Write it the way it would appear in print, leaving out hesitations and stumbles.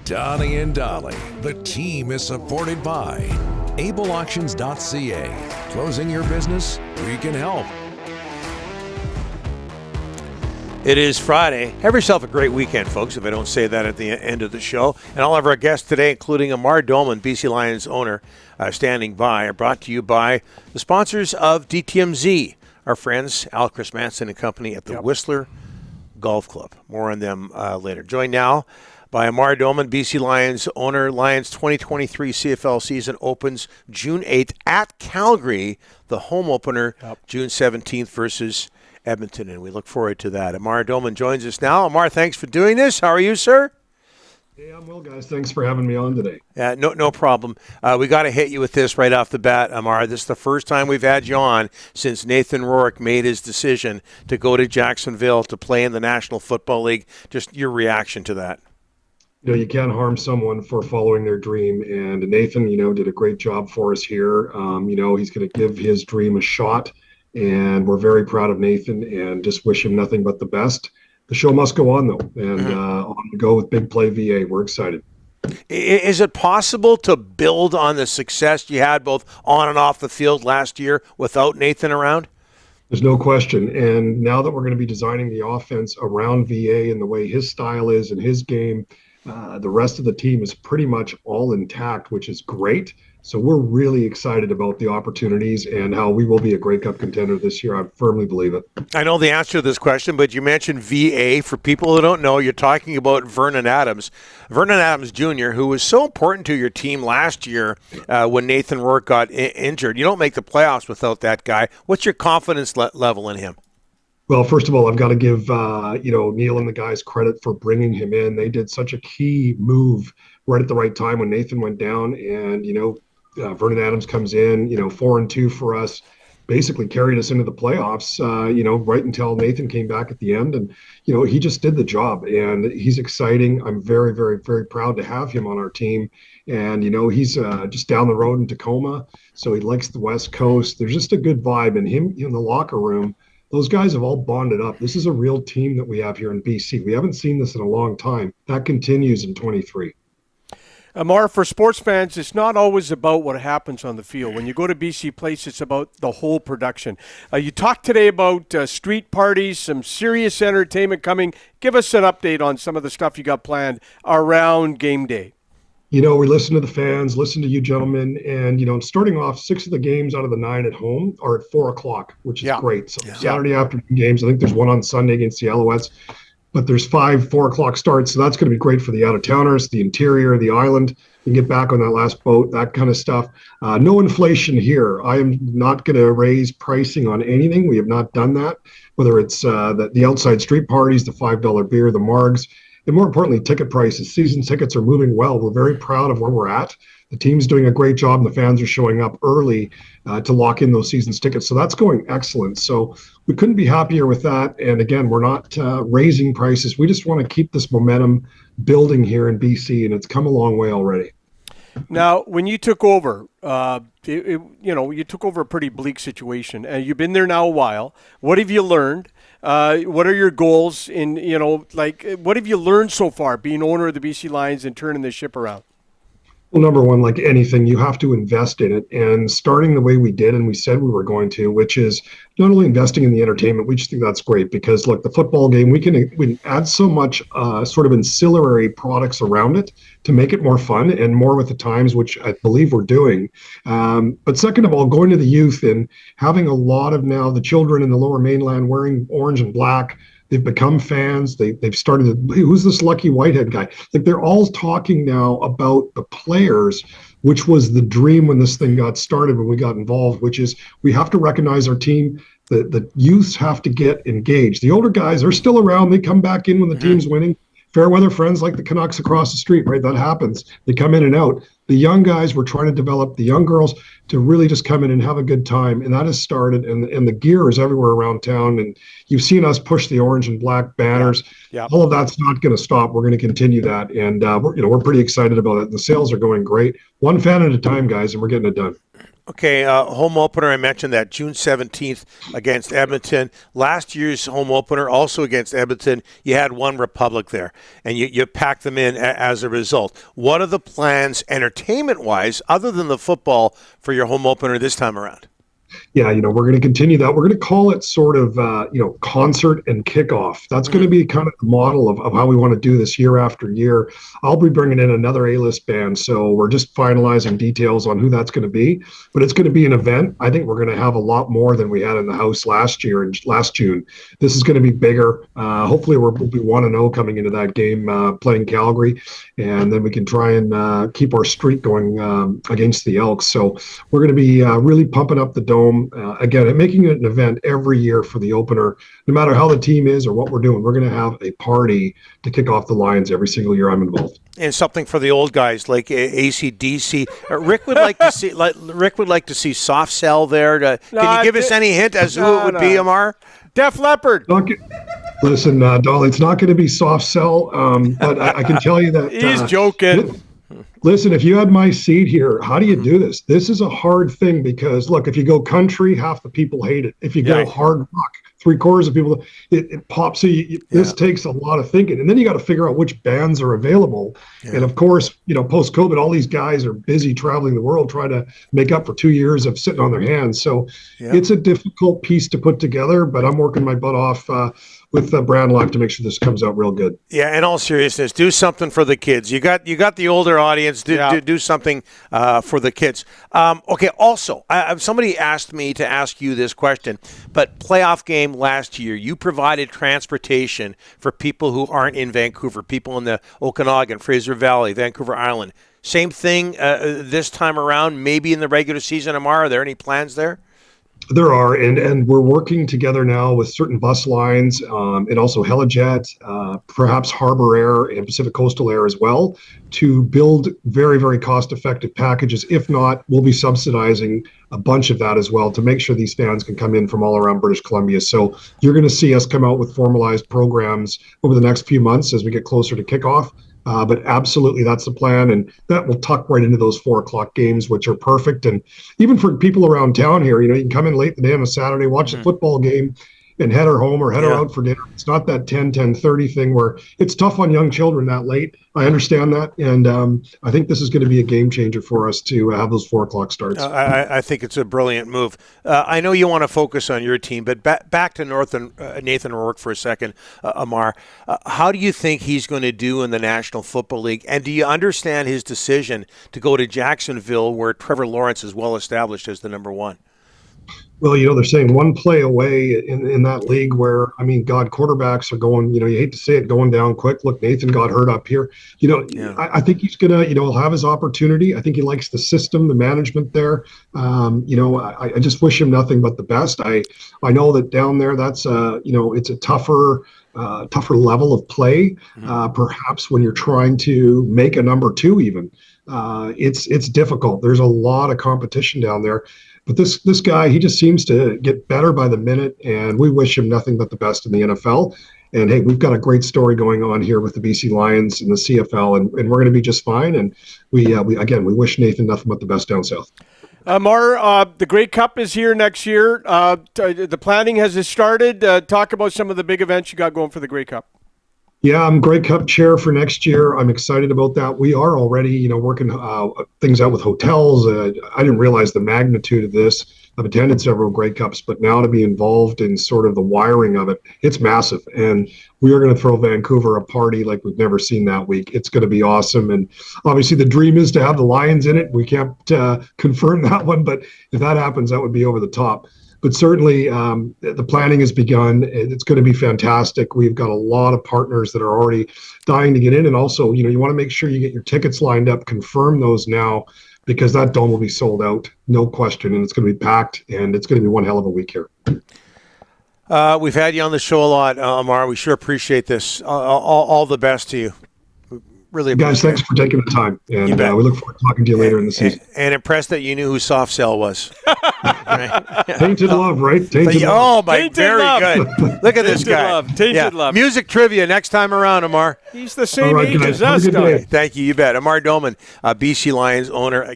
Donnie and Dhali. The team is supported by ableauctions.ca. Closing your business? We can help. It is Friday. Have yourself a great weekend, folks, if I don't say that at the end of the show. And all of our guests today, including Amar Doman, BC Lions owner, standing by, are brought to you by the sponsors of DTMZ, our friends Al Chris Manson and company at the Whistler Golf Club. More on them later. Joined now by Amar Doman, BC Lions owner. Lions 2023 CFL season opens June 8th at Calgary. The home opener, June 17th versus Edmonton, and we look forward to that. Amar Doman joins us now. Amar, thanks for doing this. How are you, sir? Hey, I'm well, guys. Thanks for having me on today. No problem. We got to hit you with this right off the bat, Amar. This is the first time we've had you on since Nathan Rourke made his decision to go to Jacksonville to play in the National Football League. Just your reaction to that. You know, you can't harm someone for following their dream, and Nathan, did a great job for us here. He's going to give his dream a shot. And we're very proud of Nathan and just wish him nothing but the best. The show must go on, though, and on to go with Big Play VA. We're excited. Is it possible to build on the success you had both on and off the field last year without Nathan around? There's no question. And now that we're going to be designing the offense around VA and the way his style is and his game, the rest of the team is pretty much all intact, which is great. So we're really excited about the opportunities and how we will be a Grey Cup contender this year. I firmly believe it. I know the answer to this question, but you mentioned VA. For people who don't know, you're talking about Vernon Adams Jr., who was so important to your team last year when Nathan Rourke got injured. You don't make the playoffs without that guy. What's your confidence level in him? Well, first of all, I've got to give Neil and the guys credit for bringing him in. They did such a key move right at the right time when Nathan went down, and Vernon Adams comes in, 4-2 for us, basically carried us into the playoffs, right until Nathan came back at the end. And, he just did the job, and he's exciting. I'm very, very, very proud to have him on our team. And, he's just down the road in Tacoma, so he likes the West Coast. There's just a good vibe, and him in the locker room, those guys have all bonded up. This is a real team that we have here in BC. We haven't seen this in a long time. That continues in 23. Amar, for sports fans, it's not always about what happens on the field. When you go to BC Place, it's about the whole production. You talked today about street parties, some serious entertainment coming. Give us an update on some of the stuff you got planned around game day. We listen to the fans, listen to you gentlemen, and, starting off 6 of the games out of the 9 at home are at 4 o'clock, which is great. So Saturday afternoon games, I think there's one on Sunday against the Alouettes, but there's 5 4 o'clock starts. So that's going to be great for the out-of-towners, the interior, the island. You can get back on that last boat, that kind of stuff. No inflation here. I am not going to raise pricing on anything. We have not done that, whether it's the outside street parties, the $5 beer, the margs. And more importantly, ticket prices. Season tickets are moving well. We're very proud of where we're at. The team's doing a great job, and the fans are showing up early to lock in those season's tickets. So that's going excellent. So we couldn't be happier with that. And again, we're not raising prices. We just want to keep this momentum building here in BC, and it's come a long way already. Now, when you took over, you took over a pretty bleak situation, and you've been there now a while. What have you learned? What are your goals what have you learned so far being owner of the BC Lions and turning the ship around? Well, number one, like anything, you have to invest in it. And starting the way we did and we said we were going to, which is not only investing in the entertainment, we just think that's great because, look, the football game, we can add so much sort of ancillary products around it to make it more fun and more with the times, which I believe we're doing. But second of all, going to the youth and having a lot of now the children in the Lower Mainland wearing orange and black. They've become fans. They've started. Who's this Lucky Whitehead guy? Like they're all talking now about the players, which was the dream when this thing got started, when we got involved, which is we have to recognize our team. The youths have to get engaged. The older guys are still around. They come back in when the team's winning. Fair weather friends like the Canucks across the street, right? That happens. They come in and out. The young guys, we're trying to develop the young girls to really just come in and have a good time. And that has started. And the gear is everywhere around town. And you've seen us push the orange and black banners. Yeah. All of that's not going to stop. We're going to continue that. And we're pretty excited about it. The sales are going great. One fan at a time, guys, and we're getting it done. Okay, home opener, I mentioned that, June 17th against Edmonton. Last year's home opener, also against Edmonton, you had One Republic there, and you packed them in as a result. What are the plans entertainment-wise, other than the football, for your home opener this time around? Yeah, we're going to continue that. We're going to call it sort of, concert and kickoff. That's going to be kind of the model of how we want to do this year after year. I'll be bringing in another A-list band, so we're just finalizing details on who that's going to be. But it's going to be an event. I think we're going to have a lot more than we had in the house last June. This is going to be bigger. Hopefully, we'll be 1-0 coming into that game, playing Calgary, and then we can try and keep our streak going against the Elks. So we're going to be really pumping up the dome. Again, making it an event every year for the opener, no matter how the team is or what we're doing. We're going to have a party to kick off the Lions every single year I'm involved. And something for the old guys like AC/DC. Rick would like to see. Rick would like to see Soft Cell there. Can you give us any hint as to who it would be, Amar? Def Leppard. Listen, Dolly, it's not going to be Soft Cell, but I can tell you that he's joking. Listen, if you had my seat here, how do you do this? This is a hard thing because, look, if you go country, half the people hate it. If you go hard rock, 3/4 of people, it pops. So this takes a lot of thinking. And then you got to figure out which bands are available. Yeah. And, of course, post-COVID, all these guys are busy traveling the world trying to make up for 2 years of sitting on their hands. So it's a difficult piece to put together, but I'm working my butt off with Brand Live to make sure this comes out real good. Yeah, in all seriousness, do something for the kids. You got the older audience. Do something for the kids. Okay. Also, somebody asked me to ask you this question, but playoff game last year, you provided transportation for people who aren't in Vancouver, people in the Okanagan, Fraser Valley, Vancouver Island. Same thing this time around, maybe in the regular season. Amar, are there any plans there? There are, and we're working together now with certain bus lines and also Helijet, perhaps Harbor Air and Pacific Coastal Air as well, to build very, very cost-effective packages. If not, we'll be subsidizing a bunch of that as well to make sure these fans can come in from all around British Columbia. So you're going to see us come out with formalized programs over the next few months as we get closer to kickoff. But absolutely, that's the plan, and that will tuck right into those 4:00 games, which are perfect. And even for people around town here, you can come in late in the day on a Saturday, watch the football game, and head her home or head her out for dinner. It's not that 10:30 thing where it's tough on young children that late. I understand that, and I think this is going to be a game changer for us to have those 4:00 starts. I think it's a brilliant move. I know you want to focus on your team, but back to Nathan O'Rourke for a second, Amar. How do you think he's going to do in the National Football League, and do you understand his decision to go to Jacksonville, where Trevor Lawrence is well established as the number one? Well, they're saying one play away in that league where, quarterbacks are going, you hate to say it, going down quick. Look, Nathan got hurt up here. I think he's going to, he'll have his opportunity. I think he likes the system, the management there. I just wish him nothing but the best. I know that down there, that's, it's a tougher level of play. Perhaps when you're trying to make a number two even. It's difficult. There's a lot of competition down there. But this guy, he just seems to get better by the minute, and we wish him nothing but the best in the NFL. And, hey, we've got a great story going on here with the BC Lions and the CFL, and we're going to be just fine. And we wish Nathan nothing but the best down south. Amar, the Grey Cup is here next year. The planning has started. Talk about some of the big events you got going for the Grey Cup. Yeah, I'm Grey Cup chair for next year. I'm excited about that. We are already, working things out with hotels. I didn't realize the magnitude of this. I've attended several Grey Cups, but now to be involved in sort of the wiring of it, it's massive. And we are going to throw Vancouver a party like we've never seen that week. It's going to be awesome. And obviously the dream is to have the Lions in it. We can't confirm that one, but if that happens, that would be over the top. But certainly the planning has begun. It's going to be fantastic. We've got a lot of partners that are already dying to get in. And also, you want to make sure you get your tickets lined up, confirm those now, because that dome will be sold out, no question. And it's going to be packed, and it's going to be one hell of a week here. We've had you on the show a lot, Amar. We sure appreciate this. All the best to you. Really appreciate guys, thanks for taking the time. And we look forward to talking to you later in the season. And impressed that you knew who Soft Cell was. Right? Tainted Love, right? Tainted Love. Oh, my, very good. Look at this guy. Tainted Love. Music trivia next time around, Amar. He's the same age as us, Thank you, you bet. Amar Doman, BC Lions owner.